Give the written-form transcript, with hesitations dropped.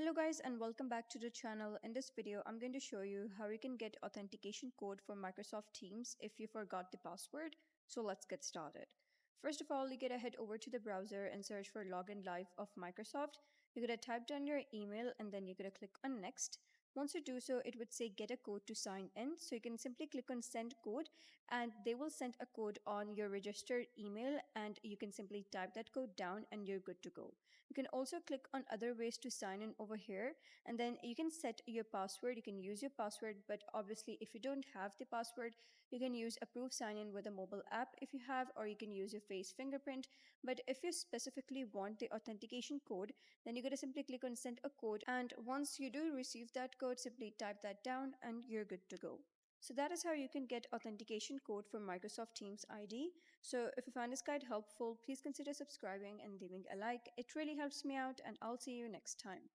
Hello guys and welcome back to the channel. In this video, I'm going to show you how you can get authentication code for Microsoft Teams if you forgot the password. So let's get started. First of all, you gotta head over to the browser and search for Login Live of Microsoft. You're gonna type down your email and then you're gonna click on next. Once you do so, it would say get a code to sign in. So you can simply click on send code and they will send a code on your registered email and you can simply type that code down and you're good to go. You can also click on other ways to sign in over here and then you can set your password. You can use your password, but obviously if you don't have the password, you can use approve sign in with a mobile app if you have, or you can use your face fingerprint. But if you specifically want the authentication code, then you're going to simply click on send a code. And once you do receive that code, simply type that down and you're good to go. So that is how you can get authentication code from Microsoft Teams ID. So if you find this guide helpful, please consider subscribing and leaving a like. It really helps me out and I'll see you next time.